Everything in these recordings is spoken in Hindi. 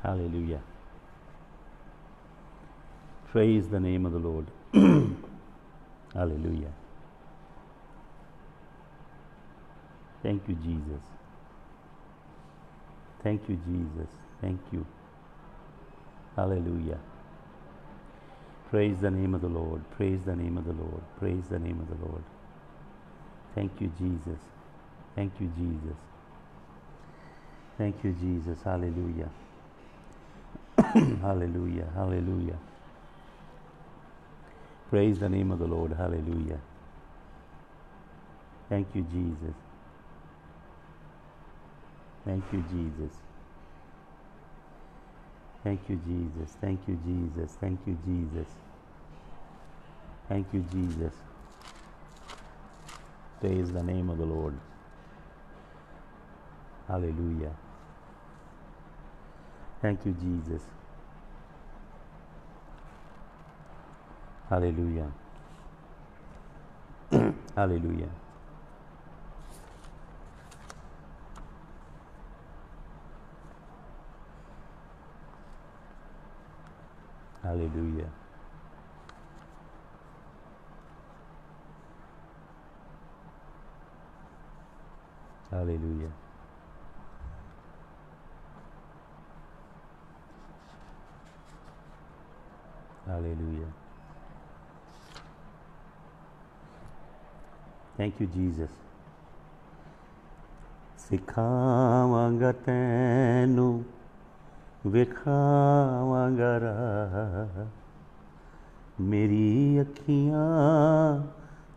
Hallelujah. Praise the name of the Lord. Hallelujah. Thank you, Jesus. Thank you, Jesus. Thank you. Hallelujah. Praise the name of the Lord. Praise the name of the Lord. Praise the name of the Lord. Thank you, Jesus. Thank you, Jesus. Thank you, Jesus. Hallelujah. Hallelujah. Hallelujah. Praise the name of the Lord. Hallelujah. Thank you, Jesus. Thank you, Jesus. Thank you, Jesus. Thank you, Jesus. Thank you, Jesus. Thank you, Jesus. Praise the name of the Lord. Hallelujah. Thank you, Jesus. Hallelujah. Hallelujah. Hallelujah. Hallelujah. Hallelujah. Thank you, Jesus. सिखावांगा तैनू विखावांगा राह मेरी अखियां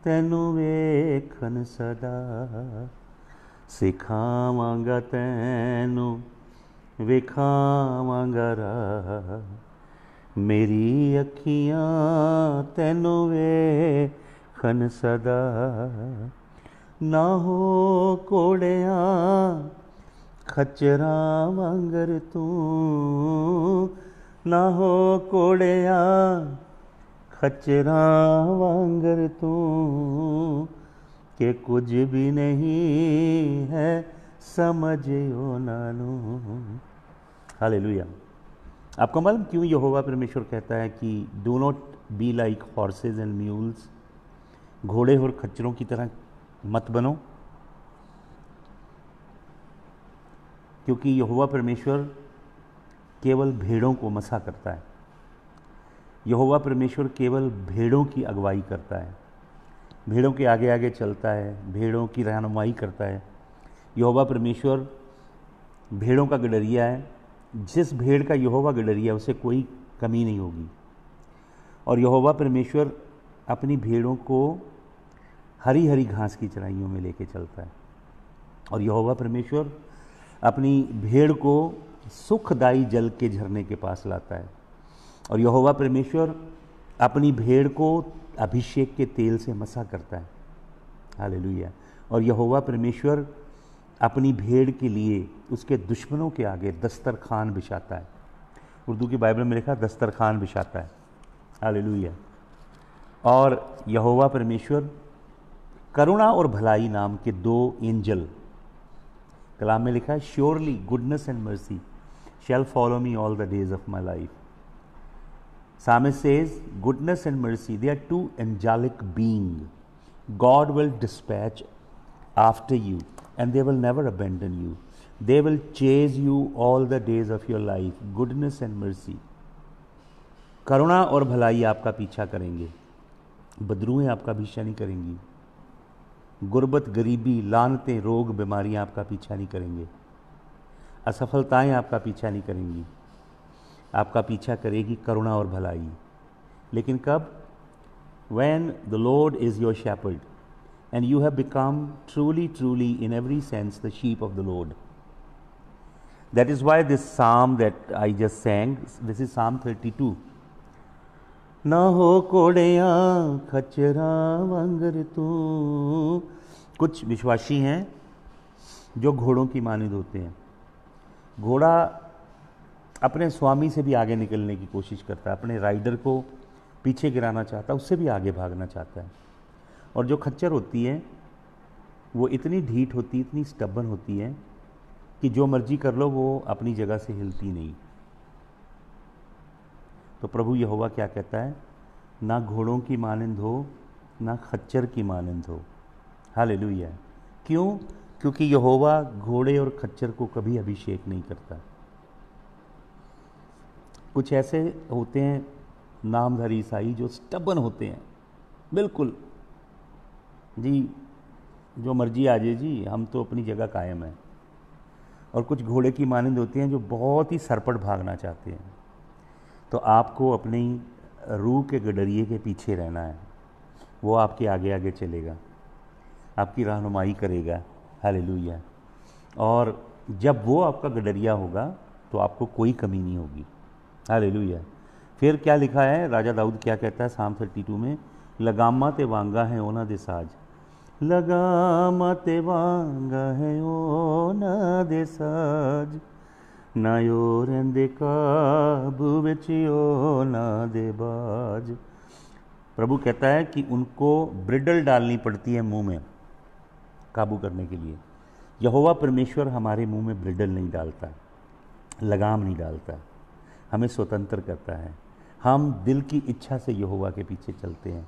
तैनू वेखन सदा सिखावांगा तैनू विखावांगा राह मेरी अखियां तैनू वेखन सदा ना हो कोड़ियां खच्चरां वांगर तू ना हो कोड़ियां खच्चरां वांगर तू कि कुछ भी नहीं है समझो नानू। हालेलुया। आपको मालूम क्यों यहोवा परमेश्वर कहता है कि do not be like horses and mules, घोड़े और खच्चरों की तरह मत बनो? क्योंकि यहोवा परमेश्वर केवल भेड़ों को मसा करता है। यहोवा परमेश्वर केवल भेड़ों की अगुवाई करता है, भेड़ों के आगे आगे चलता है, भेड़ों की रहनुमाई करता है। यहोवा परमेश्वर भेड़ों का गडरिया है। जिस भेड़ का यहोवा गडरिया उसे कोई कमी नहीं होगी। और यहोवा परमेश्वर अपनी भेड़ों को हरी हरी घास की चराइयों में लेके चलता है। और यहोवा परमेश्वर अपनी भेड़ को सुखदायी जल के झरने के पास लाता है। और यहोवा परमेश्वर अपनी भेड़ को अभिषेक के तेल से मसा करता है। हालेलुया। और यहोवा परमेश्वर अपनी भेड़ के लिए उसके दुश्मनों के आगे दस्तरखान बिछाता है। उर्दू की बाइबल में लिखा दस्तरखान बिछाता है। हालेलुया। और यहोवा परमेश्वर करुणा और भलाई नाम के दो एंजल, कलाम में लिखा है surely goodness and mercy shall follow me all the days of my life. Psalmist says, goodness and mercy, they are two angelic beings. God will dispatch after you and they will never abandon you. They will chase you all the days of your life. Goodness and mercy. करुणा और भलाई आपका पीछा करेंगे, बदरूएं आपका पीछा नहीं करेंगी, गुर्बत, गरीबी, लानतें, रोग, बीमारियां आपका पीछा नहीं करेंगे, असफलताएं आपका पीछा नहीं करेंगी। आपका पीछा करेगी करुणा और भलाई। लेकिन कब? When the Lord is your shepherd and you have become truly in every sense the sheep of the Lord. That is why this psalm that I just sang, this is Psalm 32. ना हो कोड़ियां खच्चरां वांगर तू। कुछ विश्वासी हैं जो घोड़ों की मानिंद होते हैं। घोड़ा अपने स्वामी से भी आगे निकलने की कोशिश करता है, अपने राइडर को पीछे गिराना चाहता है, उससे भी आगे भागना चाहता है। और जो खच्चर होती है वो इतनी ढीठ होती, इतनी स्टबन होती है कि जो मर्जी कर लो वो अपनी जगह से हिलती नहीं। तो प्रभु यहोवा क्या कहता है, ना घोड़ों की मानंद हो ना खच्चर की मानंद हो। हालेलुया। क्यों? क्योंकि यहोवा घोड़े और खच्चर को कभी अभिषेक नहीं करता। कुछ ऐसे होते हैं नामधारी ईसाई जो स्टबन होते हैं, बिल्कुल जी जो मर्जी आ जाए जी, हम तो अपनी जगह कायम है। और कुछ घोड़े की मानंद होते हैं जो बहुत ही सरपट भागना चाहते हैं। तो आपको अपनी रूह के गडरिए के पीछे रहना है, वो आपके आगे आगे चलेगा, आपकी रहनुमाई करेगा। हालेलुया। और जब वो आपका गडरिया होगा तो आपको कोई कमी नहीं होगी। हालेलुया। फिर क्या लिखा है, राजा दाऊद क्या कहता है साम 32 में, लगामा ते वांगा है ओना दे साज, लगामा ते वांगा है ओना दे साज, नायो रेंदे काबू विच ओना दे बाज। प्रभु कहता है कि उनको ब्रिडल डालनी पड़ती है मुंह में काबू करने के लिए। यहोवा परमेश्वर हमारे मुंह में ब्रिडल नहीं डालता, लगाम नहीं डालता, हमें स्वतंत्र करता है। हम दिल की इच्छा से यहोवा के पीछे चलते हैं,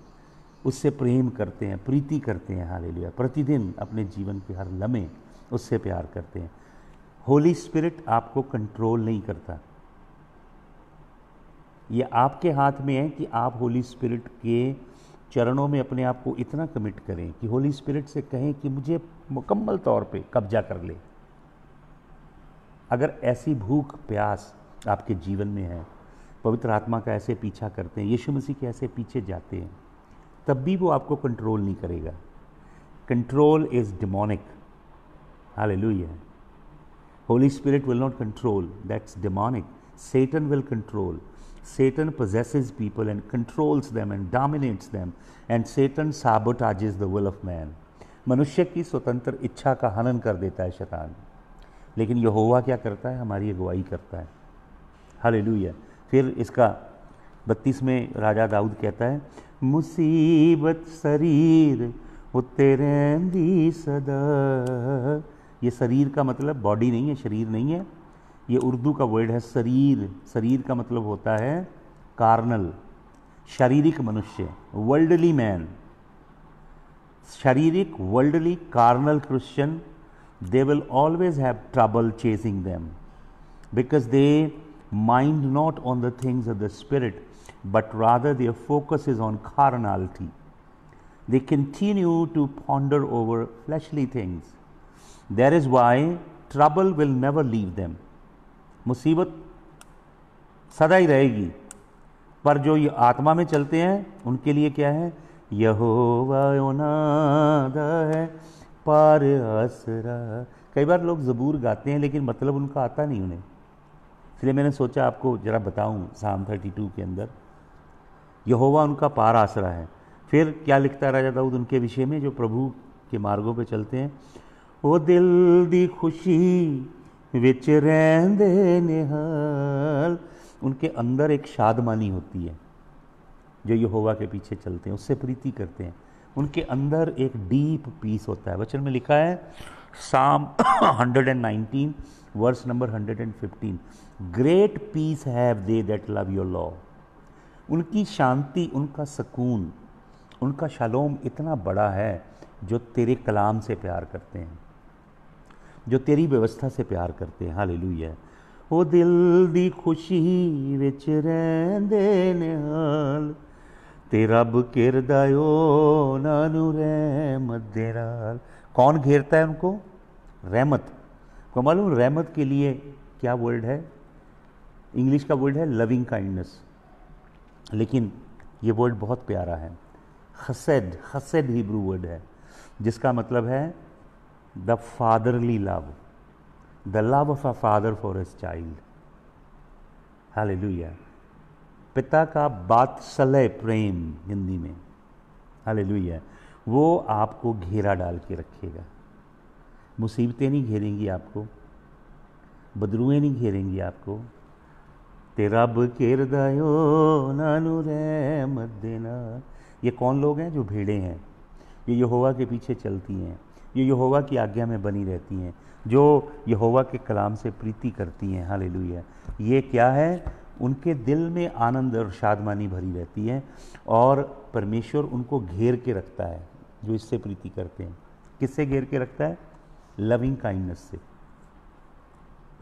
उससे प्रेम करते हैं, प्रीति करते हैं। हालेलुया। प्रतिदिन अपने जीवन के हर लम्हे उससे प्यार करते हैं। होली स्पिरिट आपको कंट्रोल नहीं करता, ये आपके हाथ में है कि आप होली स्पिरिट के चरणों में अपने आप को इतना कमिट करें कि होली स्पिरिट से कहें कि मुझे मुकम्मल तौर पे कब्जा कर ले। अगर ऐसी भूख प्यास आपके जीवन में है, पवित्र आत्मा का ऐसे पीछा करते हैं, यीशु मसीह के ऐसे पीछे जाते हैं, तब भी वो आपको कंट्रोल नहीं करेगा। Control is demonic. Hallelujah. Holy Spirit will not control, that's demonic. Satan will control. Satan possesses people and controls them and dominates them, and Satan sabotages the will of man. मनुष्य की स्वतंत्र इच्छा का हनन कर देता है शैतान, लेकिन यहोवा क्या करता है, हमारी अगुवाई करता है। हालेलुया। फिर इसका 32 में राजा दाऊद कहता है, मुसीबत शरीर उत्ते रहंदी सदा। ये शरीर का मतलब बॉडी नहीं है, शरीर नहीं है, ये उर्दू का वर्ड है शरीर। शरीर का मतलब होता है कार्नल, शारीरिक मनुष्य, वर्ल्डली मैन। शारीरिक worldly carnal Christian, they will always have trouble chasing them because they mind not on the things of the spirit, but rather their focus is on carnality. They continue to ponder over fleshly things. That is why trouble will never leave them. मुसीबत सदा ही रहेगी, पर जो ये आत्मा में चलते हैं उनके लिए क्या है, यहोवा ओनादा है पार आसरा। कई बार लोग ज़बूर गाते हैं लेकिन मतलब उनका आता नहीं उन्हें, इसलिए मैंने सोचा आपको ज़रा बताऊं। साम 32 के अंदर यहोवा उनका पार आसरा है। फिर क्या लिखता है राजा दाऊद उनके विषय में, जो प्रभु के मार्गों पे चलते हैं, वो दिल दी खुशी विच रहंदे निहाल। उनके अंदर एक शादमानी होती है, जो यहोवा के पीछे चलते हैं, उससे प्रीति करते हैं, उनके अंदर एक डीप पीस होता है। वचन में लिखा है psalm 119 verse number 115, great peace have they that love your law. उनकी शांति, उनका सुकून, उनका शालोम इतना बड़ा है जो तेरे कलाम से प्यार करते हैं, जो तेरी व्यवस्था से प्यार करते हैं। हालेलुया। ओ दिल दी खुशी विच रहंदे निहाल, ते रब घेरदा ओ नानू रहमत दे नाल। कौन घेरता है उनको? रहमत। को मालूम रहमत के लिए क्या वर्ड है? इंग्लिश का वर्ड है लविंग काइंडनेस, लेकिन ये वर्ड बहुत प्यारा है, खसद। खसद हिब्रू वर्ड है जिसका मतलब है the fatherly love, the love of a father for his child. Hallelujah. पिता का बात्सल्य प्रेम हिंदी में। हालेलुया। वो आपको घेरा डाल के रखेगा। मुसीबतें नहीं घेरेंगी आपको, बदरुएं नहीं घेरेंगी आपको। तेरा बकेरदायो नानू रहमत देना। ये कौन लोग हैं? जो भेड़े हैं, ये यहोवा के पीछे चलती हैं, ये यहोवा की आज्ञा में बनी रहती हैं, जो यहोवा के कलाम से प्रीति करती हैं। हालेलुया। ये क्या है? उनके दिल में आनंद और शादमानी भरी रहती है, और परमेश्वर उनको घेर के रखता है जो इससे प्रीति करते हैं। किससे घेर के रखता है? लविंग काइंडनेस से।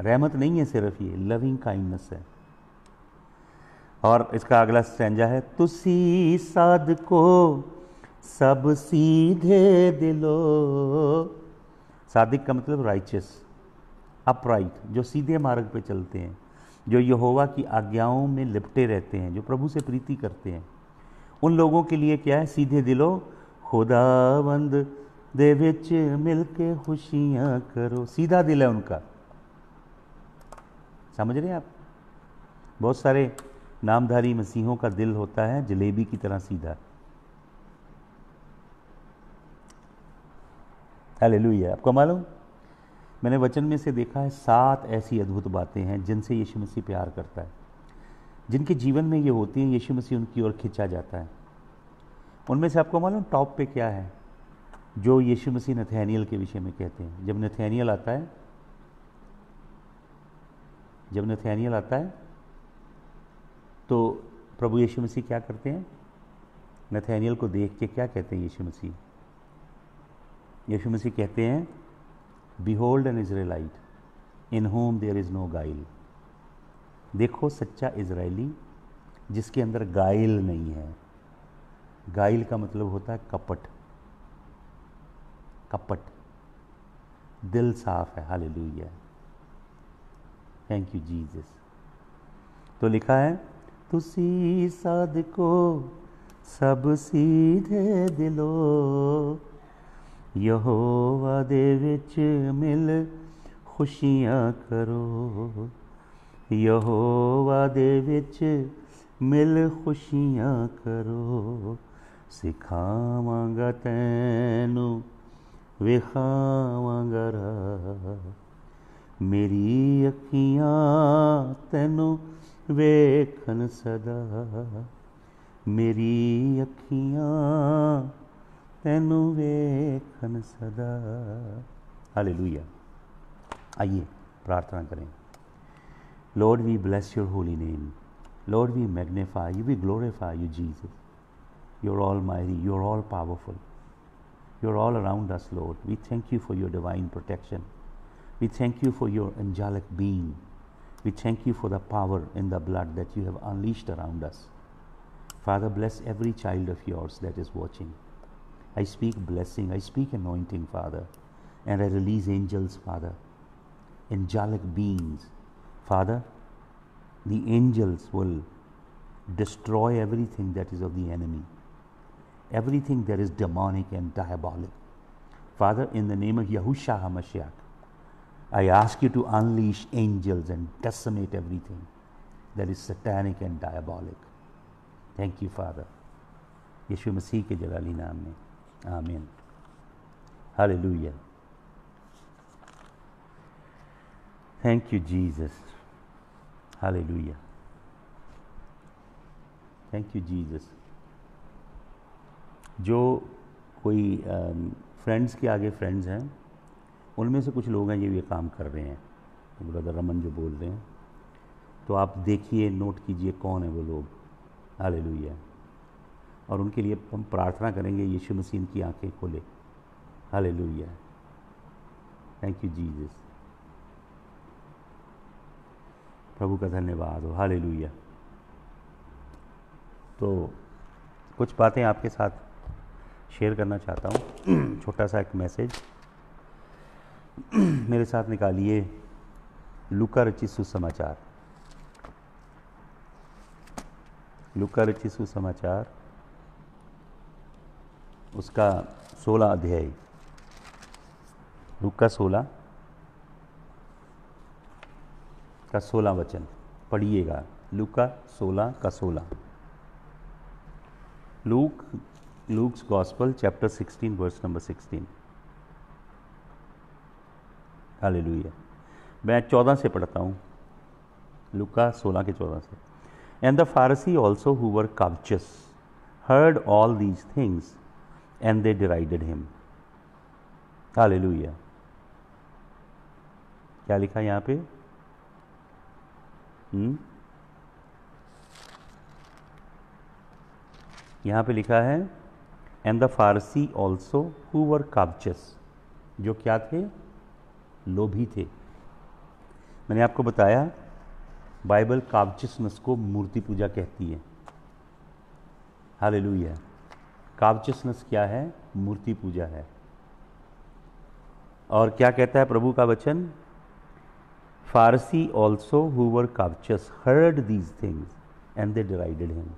रहमत नहीं है सिर्फ, ये लविंग काइंडनेस है। और इसका अगला स्टैंजा है, तुसी साधको सब सीधे दिलो। सादिक का मतलब राइचियस, अपराइट, जो सीधे मार्ग पे चलते हैं, जो यहोवा की आज्ञाओं में लिपटे रहते हैं, जो प्रभु से प्रीति करते हैं, उन लोगों के लिए क्या है? सीधे दिलो, खुदावंद दे विच मिल के खुशियाँ करो। सीधा दिल है उनका। समझ रहे हैं आप? बहुत सारे नामधारी मसीहों का दिल होता है जलेबी की तरह सीधा। हालेलुया। आपको मालूम, मैंने वचन में से देखा है 7 ऐसी अद्भुत बातें हैं जिनसे यीशु मसीह प्यार करता है, जिनके जीवन में ये होती हैं, यीशु मसीह उनकी ओर खिंचा जाता है। उनमें से आपको मालूम टॉप पे क्या है? जो यीशु मसीह नथानियल के विषय में कहते हैं। जब नथानियल आता है तो प्रभु यीशु मसीह क्या करते हैं? नथानियल को देख के क्या कहते हैं यीशु मसीह? यीशु मसीह कहते हैं, behold an Israelite in whom there is no guile. देखो सच्चा इज़राइली जिसके अंदर गाइल नहीं है। गाइल का मतलब होता है कपट, कपट। दिल साफ है। Hallelujah, thank you Jesus. तो लिखा है, तुसी साधको सब सीधे दिलो, यहोवा दे विच मिल खुशियाँ करो। यहोवा दे विच मिल खुशियाँ करो। सिखावांगा तैनू विखावांगा राह, मेरी अखियाँ तैनू वेखन सदा। मेरी अखियाँ तैनू वेखन सदा। हालेलुया। आइए प्रार्थना करें। Lord we bless your holy name. Lord we magnify you, we glorify you Jesus. You're almighty, you're all powerful, you're all around us, Lord. We thank you for your divine protection. We thank you for your angelic being. We thank you for the power in the blood that you have unleashed around us. Father, bless every child of yours that is watching. I speak blessing, I speak anointing, Father, and I release angels, Father, angelic beings. Father, the angels will destroy everything that is of the enemy, everything that is demonic and diabolic. Father, in the name of Yahushua HaMashiach, I ask you to unleash angels and decimate everything that is satanic and diabolic. Thank you, Father. यीशु मसीह के जलाली नाम में, आमीन। Hallelujah. Thank you Jesus. Hallelujah. Thank you Jesus. जो कोई फ्रेंड्स के आगे फ्रेंड्स हैं, उनमें से कुछ लोग हैं ये काम कर रहे हैं, ब्रदर रमन जो बोल रहे हैं, तो आप देखिए, नोट कीजिए कौन है वो लोग। हालेलुया। और उनके लिए हम प्रार्थना करेंगे, यीशु मसीह की आंखें खोले। हालेलुया। Thank you Jesus. प्रभु का धन्यवाद हो। हालेलुया। तो कुछ बातें आपके साथ शेयर करना चाहता हूँ, छोटा सा एक मैसेज। मेरे साथ निकालिए लूका रचित सुसमाचार। लूका रचित सुसमाचार उसका 16 अध्याय, लूका 16 का 16 वचन पढ़िएगा। लूका 16 का 16। Luke's Gospel, chapter 16, verse number 16. Hallelujah. मैं 14 से पढ़ता हूँ, लूका 16 के 14 से। And the Pharisee also, who were covetous, heard all these things, and they derided him. Hallelujah. क्या लिखा यहाँ पे? यहाँ पे लिखा है and the Pharisees also who were covetous, जो क्या थे, लोभी थे। मैंने आपको बताया बाइबल कावचसनस को मूर्ति पूजा कहती है। हालेलुया। कावचसनस क्या है? मूर्ति पूजा है। और क्या कहता है प्रभु का वचन? Pharisees also who were covetous heard these things and they derided him.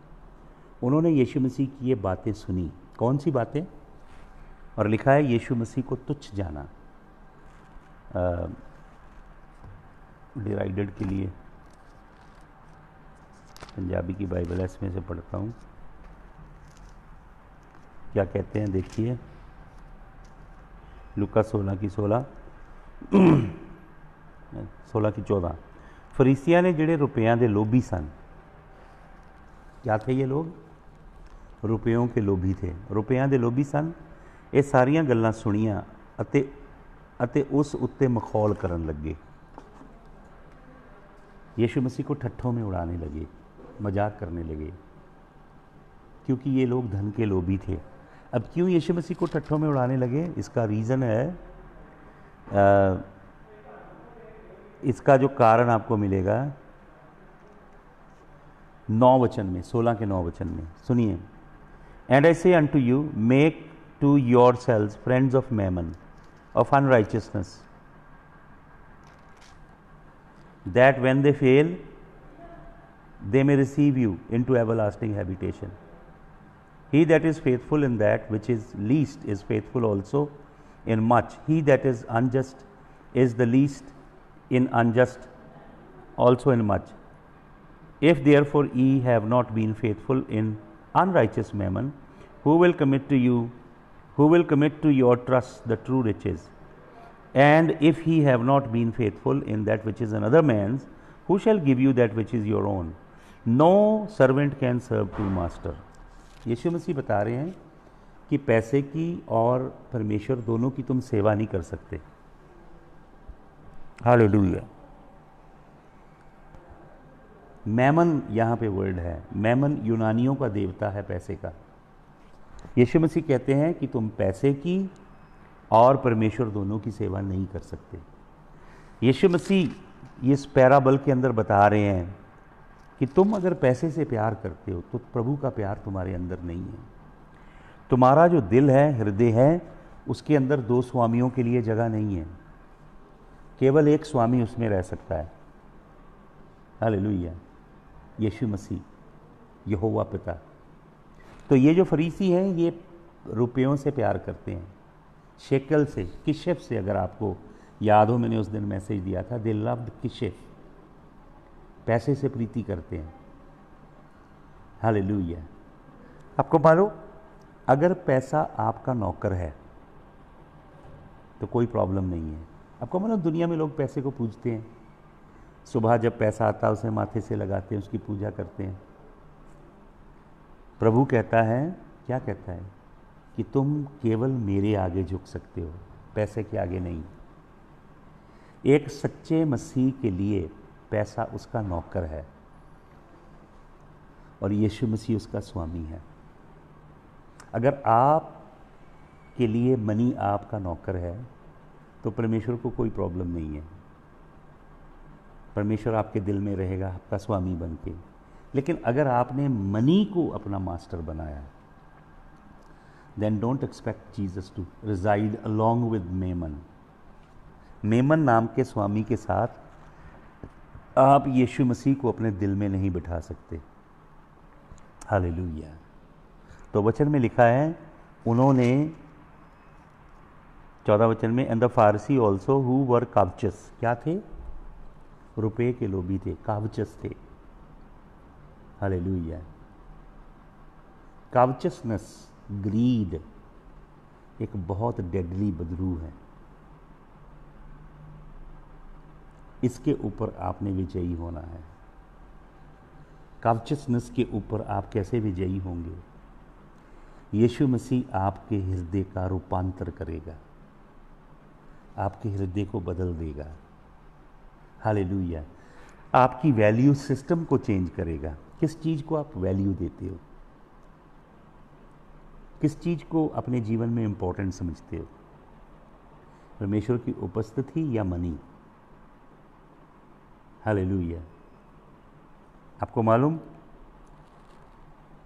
उन्होंने यीशु मसीह की ये बातें सुनी। कौन सी बातें? और लिखा है यीशु मसीह को तुच्छ जाना। डिराइडेड के लिए पंजाबी की बाइबल है, इसमें से पढ़ता हूँ क्या कहते हैं, देखिए लूका 16 की 14। फरीसिया ने ਜਿਹੜੇ रुपयों के लोभी सन, क्या थे ये लोग? रुपयों के लोभी थे। रुपयों के लोभी सन। ये सारियां गल्लां सुनियां अते उस उत्ते मखौल करन लगे। यीशु मसीह को ठट्ठों में उड़ाने लगे, मजाक करने लगे, क्योंकि ये लोग धन के लोभी थे। अब क्यों यीशु मसीह को ठट्ठों में उड़ाने लगे? इसका रीज़न है, इसका जो कारण आपको मिलेगा 9 वचन में, 16 के 9 वचन में। सुनिए, and I say unto you make to your selves friends of mammon of unrighteousness, that when they fail they may receive you into everlasting habitation. He that is faithful in that which is least is faithful also in much. He that is unjust is the least in unjust also in much. If therefore ye have not been faithful in unrighteous mammon, who will commit to your trust the true riches? And if he have not been faithful in that which is another man's, who shall give you that which is your own? No servant can serve two master. यीशु मसीह बता रहे हैं कि पैसे की और परमेश्वर दोनों की तुम सेवा नहीं कर सकते। हालेलुया। मैमन यहाँ पे वर्ड है। मैमन यूनानियों का देवता है पैसे का। यीशु मसीह कहते हैं कि तुम पैसे की और परमेश्वर दोनों की सेवा नहीं कर सकते। यीशु मसीह इस पैराबल के अंदर बता रहे हैं कि तुम अगर पैसे से प्यार करते हो तो प्रभु का प्यार तुम्हारे अंदर नहीं है। तुम्हारा जो दिल है, हृदय है, उसके अंदर 2 स्वामियों के लिए जगह नहीं है। केवल एक स्वामी उसमें रह सकता है। हालेलुया। यीशु मसीह, यहोवा पिता। तो ये जो फरीसी हैं ये रुपयों से प्यार करते हैं, शेकल से, किशेफ से। अगर आपको याद हो, मैंने उस दिन मैसेज दिया था, दे लव्ड किशेफ। पैसे से प्रीति करते हैं। हालेलुया। आपको मालूम, अगर पैसा आपका नौकर है तो कोई प्रॉब्लम नहीं है। आपको मालूम, दुनिया में लोग पैसे को पूजते हैं। सुबह जब पैसा आता है उसे माथे से लगाते हैं, उसकी पूजा करते हैं। प्रभु कहता है, क्या कहता है? कि तुम केवल मेरे आगे झुक सकते हो, पैसे के आगे नहीं। एक सच्चे मसीह के लिए पैसा उसका नौकर है और यीशु मसीह उसका स्वामी है। अगर आप के लिए मनी आपका नौकर है तो परमेश्वर को कोई प्रॉब्लम नहीं है। परमेश्वर आपके दिल में रहेगा, आपका स्वामी बन के। लेकिन अगर आपने मनी को अपना मास्टर बनाया, then don't expect Jesus to reside along with Mammon. Memon नाम के स्वामी के साथ आप यीशु मसीह को अपने दिल में नहीं बिठा सकते। हालेलुया। तो वचन में लिखा है, उन्होंने 14 वचन में, and the Pharisees also who were covetous, क्या थे? रुपये के लोभी थे, कावचस थे। हालेलुया। कावचसनेस, ग्रीड, एक बहुत डेडली बदरू है। इसके ऊपर आपने विजयी होना है। कावचसनेस के ऊपर आप कैसे विजयी होंगे? यीशु मसीह आपके हृदय का रूपांतर करेगा, आपके हृदय को बदल देगा। हालेलुया। आपकी वैल्यू सिस्टम को चेंज करेगा। किस चीज़ को आप वैल्यू देते हो? किस चीज़ को अपने जीवन में इम्पोर्टेंट समझते हो? परमेश्वर की उपस्थिति या मनी? हालेलुया। आपको मालूम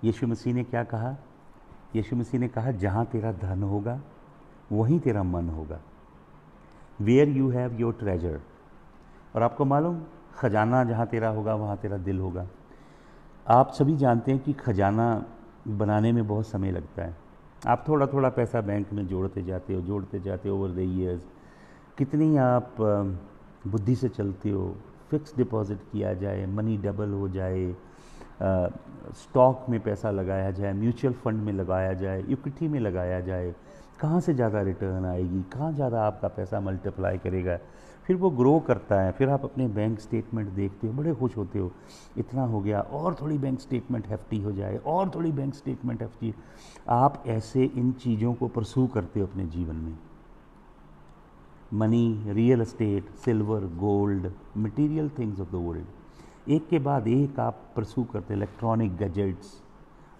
यीशु मसीह ने क्या कहा? यीशु मसीह ने कहा, जहाँ तेरा धन होगा वहीं तेरा मन होगा। Where you have your treasure. और आपको मालूम, खजाना जहाँ तेरा होगा वहाँ तेरा दिल होगा। आप सभी जानते हैं कि खजाना बनाने में बहुत समय लगता है। आप थोड़ा थोड़ा पैसा बैंक में जोड़ते जाते हो ओवर द ईयर्स। कितनी आप बुद्धि से चलते हो, फिक्स डिपॉजिट किया जाए, मनी डबल हो जाए, स्टॉक में पैसा लगाया जाए, म्यूचुअल फंड में लगाया जाए, इक्विटी में लगाया जाए, कहाँ से ज़्यादा रिटर्न आएगी, कहाँ ज़्यादा आपका पैसा मल्टीप्लाई करेगा। फिर वो ग्रो करता है, फिर आप अपने बैंक स्टेटमेंट देखते हो, बड़े खुश होते हो, इतना हो गया, और थोड़ी बैंक स्टेटमेंट hefty हो जाए, और थोड़ी बैंक स्टेटमेंट hefty। आप ऐसे इन चीज़ों को परसू करते हो अपने जीवन में। Money, real estate, silver, gold, material things of the world, एक के बाद एक आप परसू करते। Electronic gadgets,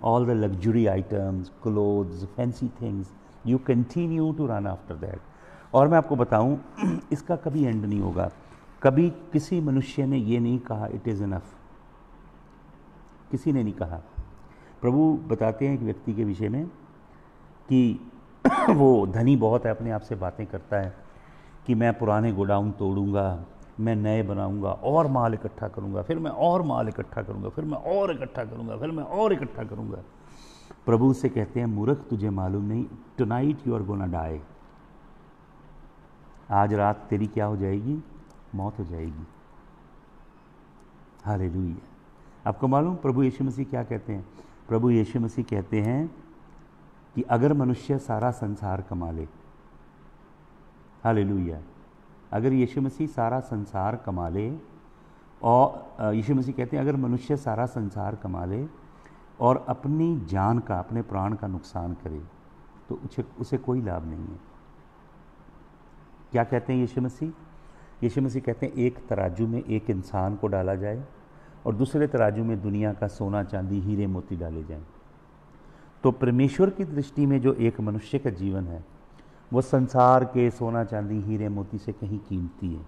all the luxury items, clothes, fancy things, you continue to run after that. और मैं आपको बताऊं, इसका कभी एंड नहीं होगा। कभी किसी मनुष्य ने ये नहीं कहा इट इज़ इनफ, किसी ने नहीं कहा। प्रभु बताते हैं एक व्यक्ति के विषय में कि वो धनी बहुत है, अपने आप से बातें करता है कि मैं पुराने गोडाउन तोड़ूंगा, मैं नए बनाऊंगा, और माल इकट्ठा करूंगा, फिर मैं और माल इकट्ठा करूंगा, फिर मैं और इकट्ठा करूंगा, फिर मैं और इकट्ठा करूंगा। प्रभु से कहते हैं, मूर्ख, तुझे मालूम नहीं, tonight you are gonna die. आज रात तेरी क्या हो जाएगी? मौत हो जाएगी। हालेलुया। आपको मालूम प्रभु यीशु मसीह क्या कहते हैं? प्रभु यीशु मसीह कहते हैं कि अगर मनुष्य सारा संसार कमा ले, हालेलुया, अगर यीशु मसीह सारा संसार कमा ले, और यीशु मसीह कहते हैं अगर मनुष्य सारा संसार कमा ले और अपनी जान का, अपने प्राण का नुकसान करे तो उसे कोई लाभ नहीं है। क्या कहते हैं यीशु मसीह? यीशु मसीह कहते हैं एक तराजू में एक इंसान को डाला जाए और दूसरे तराजू में दुनिया का सोना चांदी हीरे मोती डाले जाएं। तो परमेश्वर की दृष्टि में जो एक मनुष्य का जीवन है वो संसार के सोना चांदी हीरे मोती से कहीं कीमती है।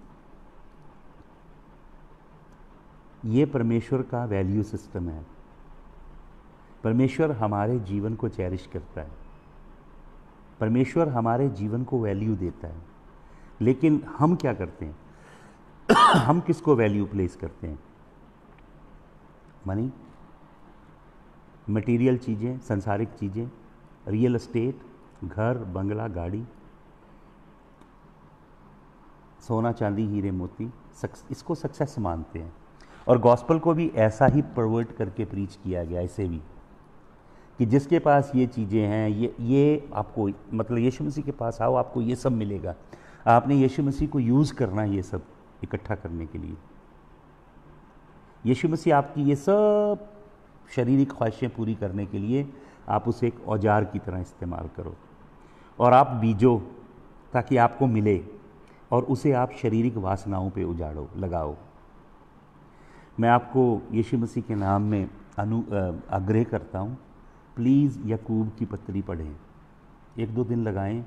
ये परमेश्वर का वैल्यू सिस्टम है। परमेश्वर हमारे जीवन को चेरिश करता है, परमेश्वर हमारे जीवन को वैल्यू देता है। लेकिन हम क्या करते हैं? हम किसको वैल्यू प्लेस करते हैं? मनी, मटेरियल चीज़ें, संसारिक चीज़ें, रियल एस्टेट, घर, बंगला, गाड़ी, सोना चांदी हीरे मोती, इसको सक्सेस मानते हैं। और गॉस्पल को भी ऐसा ही परवर्ट करके प्रीच किया गया, इसे भी, कि जिसके पास ये चीज़ें हैं, ये आपको, मतलब यीशु मसीह के पास आओ, आपको ये सब मिलेगा। आपने यीशु मसीह को यूज़ करना है ये सब इकट्ठा करने के लिए। यीशु मसीह आपकी ये सब शारीरिक ख्वाहिशें पूरी करने के लिए आप उसे एक औजार की तरह इस्तेमाल करो और आप बीजो, ताकि आपको मिले, और उसे आप शारीरिक वासनाओं पे उजाड़ो, लगाओ। मैं आपको यीशु मसीह के नाम में आग्रह करता हूँ, प्लीज़ याकूब की पत्री पढ़ें, 1-2 दिन लगाएं,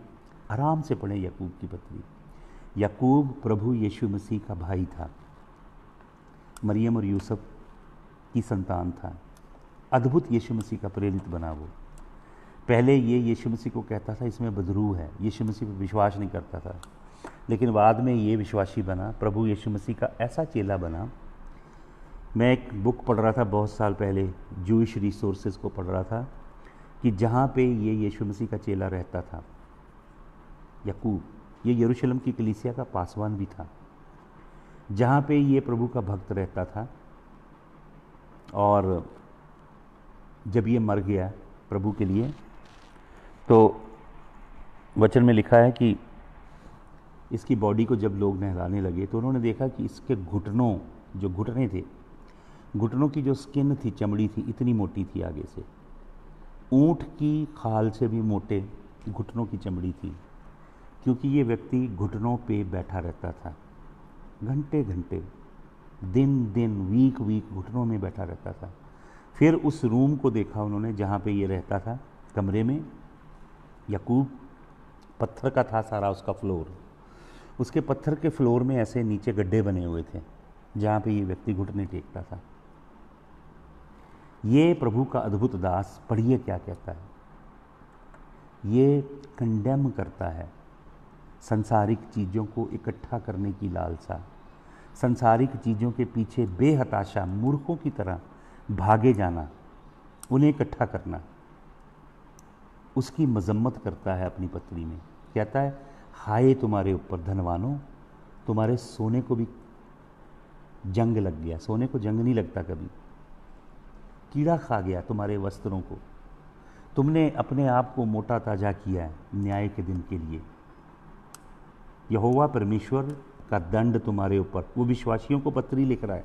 आराम से पढ़ें याकूब की पत्री। याकूब प्रभु यीशु मसीह का भाई था, मरियम और यूसुफ की संतान था। अद्भुत यीशु मसीह का प्रेरित बना वो। पहले ये यीशु मसीह को कहता था इसमें बदरू है, यीशु मसीह पर विश्वास नहीं करता था, लेकिन बाद में ये विश्वासी बना, प्रभु यीशु मसीह का ऐसा चेला बना। मैं एक बुक पढ़ रहा था बहुत साल पहले, जूइश रिसोर्सेज को पढ़ रहा था, कि जहाँ पे ये यीशु मसीह का चेला रहता था, याकूब, ये यरूशलेम की कलीसिया का पासवान भी था, जहाँ पे ये प्रभु का भक्त रहता था। और जब ये मर गया प्रभु के लिए, तो वचन में लिखा है कि इसकी बॉडी को जब लोग नहलाने लगे तो उन्होंने देखा कि इसके घुटनों, जो घुटने थे, घुटनों की जो स्किन थी, चमड़ी थी, इतनी मोटी थी आगे से, ऊँट की खाल से भी मोटे घुटनों की चमड़ी थी, क्योंकि ये व्यक्ति घुटनों पे बैठा रहता था, घंटे घंटे, दिन दिन, वीक वीक घुटनों में बैठा रहता था। फिर उस रूम को देखा उन्होंने जहाँ पे ये रहता था, कमरे में, याकूब पत्थर का था सारा उसका फ्लोर, उसके पत्थर के फ्लोर में ऐसे नीचे गड्ढे बने हुए थे जहाँ पे ये व्यक्ति घुटने टेकता था। ये प्रभु का अद्भुत दास, पढ़िए क्या कहता है। ये कंडेम करता है संसारिक चीज़ों को इकट्ठा करने की लालसा, संसारिक चीज़ों के पीछे बेहताशा मूर्खों की तरह भागे जाना, उन्हें इकट्ठा करना, उसकी मजम्मत करता है अपनी पत्री में। कहता है, हाय तुम्हारे ऊपर धनवानों, तुम्हारे सोने को भी जंग लग गया। सोने को जंग नहीं लगता कभी, कीड़ा खा गया तुम्हारे वस्त्रों को। तुमने अपने आप को मोटा ताजा किया है न्याय के दिन के लिए। यहोवा परमेश्वर का दंड तुम्हारे ऊपर। वो विश्वासियों को पत्री लिख रहा है।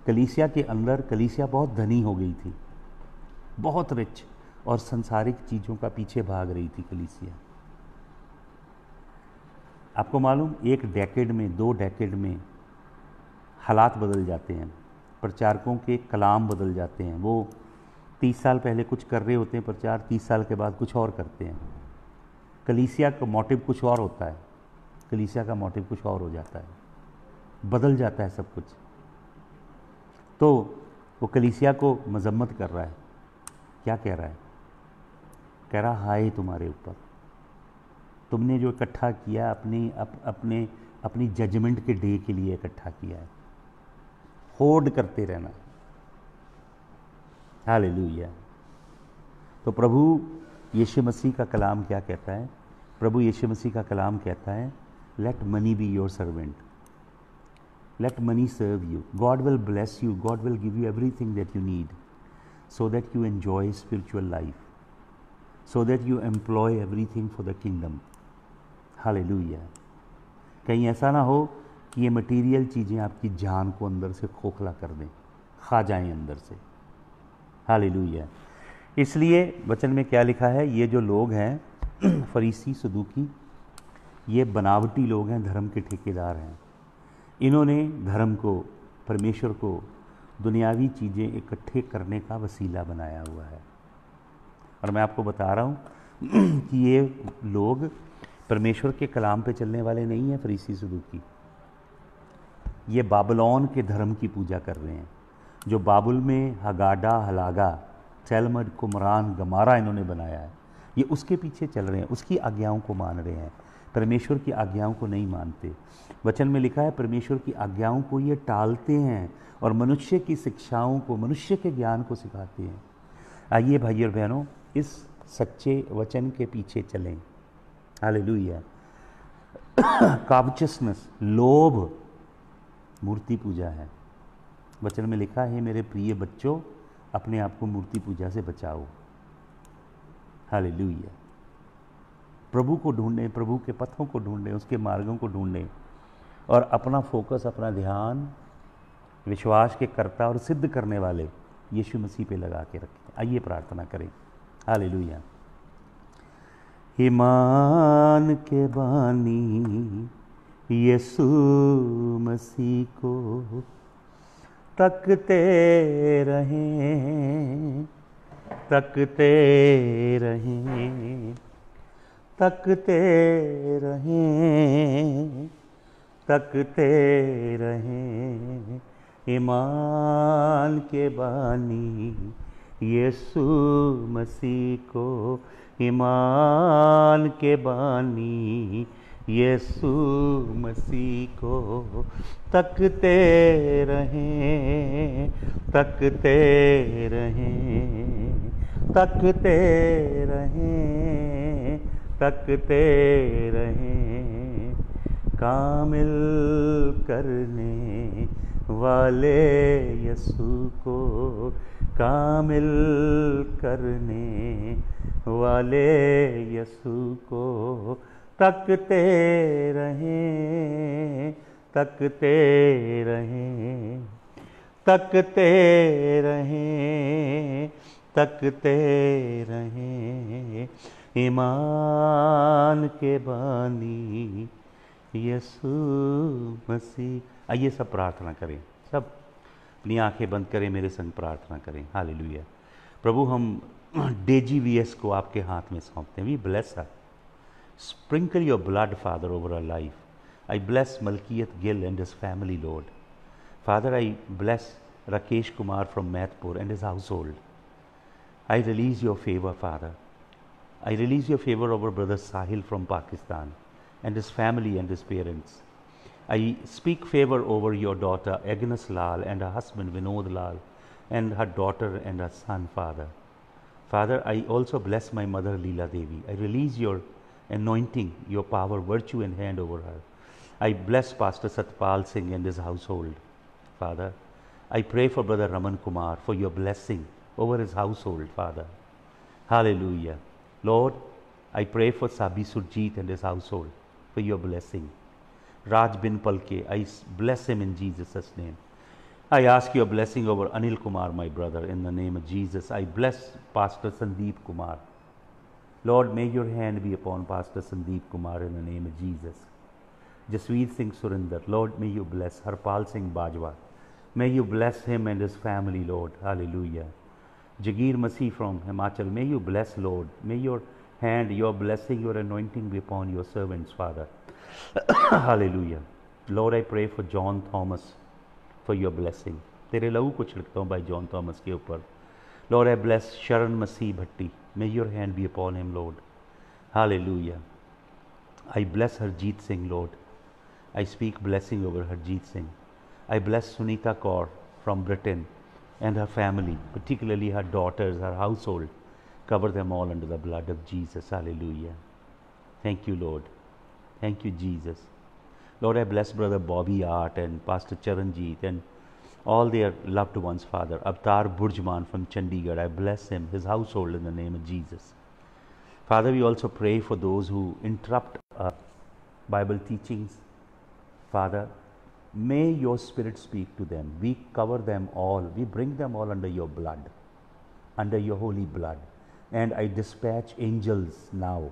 कलीसिया के अंदर, कलीसिया बहुत धनी हो गई थी, बहुत रिच, और संसारिक चीज़ों का पीछे भाग रही थी कलीसिया। आपको मालूम, एक डेकेड में, 2 डेकेड में हालात बदल जाते हैं, प्रचारकों के कलाम बदल जाते हैं। वो 30 साल पहले कुछ कर रहे होते हैं प्रचार, 30 साल के बाद कुछ और करते हैं। कलीसिया का मोटिव कुछ और होता है, कलीसिया का मोटिव कुछ और हो जाता है, बदल जाता है सब कुछ। तो वो कलीसिया को मजम्मत कर रहा है। क्या कह रहा है? कह रहा, हाय तुम्हारे ऊपर, तुमने जो इकट्ठा किया अपनी जजमेंट के डे के लिए इकट्ठा किया है, होर्ड करते रहना। हालेलुया। तो प्रभु यीशु मसीह का कलाम क्या कहता है? प्रभु यीशु मसीह का कलाम कहता है, let money be your servant, let money serve you, God will bless you, God will give you everything that you need, so that you enjoy spiritual life, so that you employ everything for the kingdom. Hallelujah. कहीं ऐसा ना हो कि ये मटीरियल चीज़ें आपकी जान को अंदर से खोखला कर दें, खा जाएं अंदर से। हालेलुया। इसलिए वचन में क्या लिखा है? ये जो लोग हैं फरीसी सदूकी, ये बनावटी लोग हैं, धर्म के ठेकेदार हैं। इन्होंने धर्म को, परमेश्वर को दुनियावी चीज़ें इकट्ठे करने का वसीला बनाया हुआ है। और मैं आपको बता रहा हूँ कि ये लोग परमेश्वर के कलाम पे चलने वाले नहीं हैं। फरीसी सदूकी ये बाबलोन के धर्म की पूजा कर रहे हैं, जो बाबुल में हगाडा, हलागा, चैलमड, कुमरान, गमारा इन्होंने बनाया है। ये उसके पीछे चल रहे हैं, उसकी आज्ञाओं को मान रहे हैं, परमेश्वर की आज्ञाओं को नहीं मानते। वचन में लिखा है, परमेश्वर की आज्ञाओं को ये टालते हैं और मनुष्य की शिक्षाओं को, मनुष्य के ज्ञान को सिखाते हैं। आइए भाई और बहनों, इस सच्चे वचन के पीछे चलें। हालेलुया। कावचसनेस, लोभ, मूर्ति पूजा है। वचन में लिखा है, मेरे प्रिय बच्चों, अपने आप को मूर्ति पूजा से बचाओ। हालेलुया। प्रभु को ढूंढें, प्रभु के पथों को ढूंढें, उसके मार्गों को ढूंढें, और अपना फोकस, अपना ध्यान विश्वास के कर्ता और सिद्ध करने वाले यीशु मसीह पे लगा के रखें। आइए प्रार्थना करें। हालेलुया। ईमान के बानी यीशु मसीह को तकते रहें, तकते रहें, तकते रहें, तकते रहें। ईमान के बानी यीशु मसीह को, ईमान के बानी यीशु मसीह को तकते रहें, तकते रहें, तकते रहें, तकते रहें। कामिल करने वाले यीशु को, कामिल करने वाले यीशु को तकते रहें, तकते रहें, तकते रहें, तकते रहें। ईमान के बानी यीशु मसीह। आइए सब प्रार्थना करें, सब अपनी आंखें बंद करें, मेरे संग प्रार्थना करें। हालेलुया। प्रभु, हम डेजी वीएस को आपके हाथ में सौंपते हैं। We bless her, sprinkle your blood father over our life. I bless Malkiyat Gill and his family lord. Father, I bless Rakesh Kumar from Maithpur and his household. I release your favor, Father. I release your favor over brother Sahil from Pakistan and his family and his parents. I speak favor over your daughter Agnes Lal and her husband Vinod Lal and her daughter and her son, Father. Father, I also bless my mother Leela Devi. I release your anointing, your power, virtue and hand over her. I bless Pastor Satpal Singh and his household, Father. I pray for brother Raman Kumar for your blessing over his household, Father. Hallelujah. Lord, I pray for Sabi Surjeet and his household for your blessing. Raj bin Palke, I bless him in Jesus' name. I ask your blessing over Anil Kumar, my brother, in the name of Jesus. I bless Pastor Sandeep Kumar. Lord, may your hand be upon Pastor Sandeep Kumar in the name of Jesus. Jasveer Singh Surinder, Lord, may you bless Harpal Singh Bajwa. May you bless him and his family, Lord. Hallelujah. Jagir Masih from Himachal, may you bless, Lord. May your hand, your blessing, your anointing be upon your servants, Father. Hallelujah. Lord, I pray for John Thomas for your blessing. तेरे लहू को छिड़कता हूँ भाई जॉन थॉमस के ऊपर. Lord, I bless Sharan Masih Bhatti. May your hand be upon him, Lord. Hallelujah. I bless Harjeet Singh, Lord. I speak blessing over Harjeet Singh. I bless Sunita Kaur from Britain and her family, particularly her daughters, her household. Cover them all under the blood of Jesus. Hallelujah. Thank you, Lord. Thank you, Jesus. Lord, I bless Brother Bobby Art and Pastor Charanjeet and all their loved ones, Father. Avtar Burjman from Chandigarh, I bless him, his household, in the name of Jesus. Father, we also pray for those who interrupt Bible teachings. Father, may your Spirit speak to them. We cover them all. We bring them all under your blood, under your holy blood. And I dispatch angels now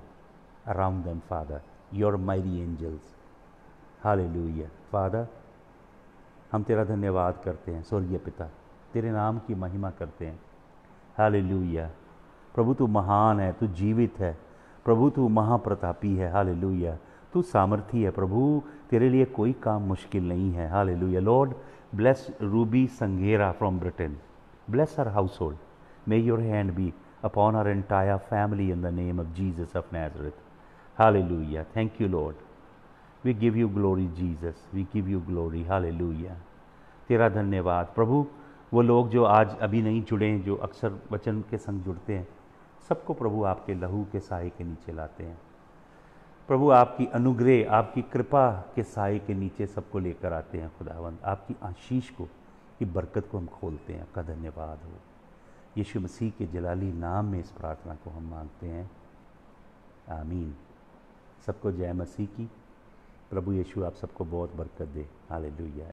around them, Father, your mighty angels. Hallelujah. Father, हम तेरा धन्यवाद करते हैं स्वर्गीय पिता, तेरे नाम की महिमा करते हैं. हालेलुया. प्रभु तू महान है, तू जीवित है, प्रभु तू महाप्रतापी है. हालेलुया. तू सामर्थी है प्रभु, तेरे लिए कोई काम मुश्किल नहीं है. Hallelujah. Lord, bless Ruby Sanghera from Britain. Bless her household. May your hand be upon her entire family in the name of Jesus of Nazareth. Hallelujah. Thank you, Lord. We give you glory, Jesus. We give you glory. Hallelujah. तेरा धन्यवाद प्रभु. वो लोग जो आज अभी नहीं जुड़े हैं, जो अक्सर वचन के संग जुड़ते हैं, सबको प्रभु आपके लहू के साए के नीचे लाते हैं. प्रभु आपकी अनुग्रह, आपकी कृपा के साए के नीचे सबको लेकर आते हैं. खुदावंद आपकी आशीष को, की बरकत को हम खोलते हैं. आपका धन्यवाद हो. यीशु मसीह के जलाली नाम में इस प्रार्थना को हम मांगते हैं. आमीन. सबको जय मसीह की. प्रभु यीशु आप सबको बहुत बरकत दे. हालेलुया.